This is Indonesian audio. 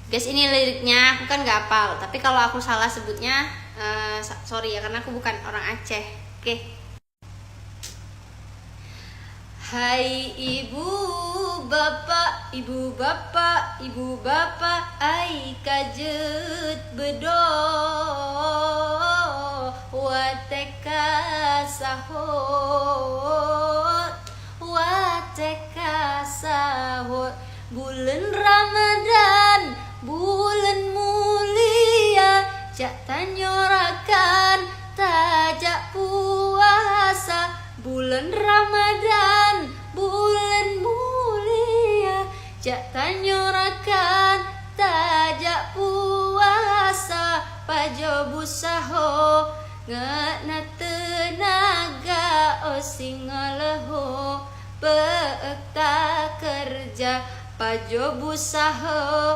Guys, ini liriknya aku kan gak hafal, tapi kalau aku salah sebutnya sorry ya, karena aku bukan orang Aceh. Oke. Hai ibu bapak, ibu bapak, ibu bapak, ai kajet bedo wateka sahot, wateka sahot. Bulan Ramadan, bulan mulia, jak tanyorakan tajak puasa. Bulan Ramadan, bulan mulia, jak tanyorakan tajak puasa. Pajo busaho ngena tenaga osing ngaleho, beekta kerja pajo busaho.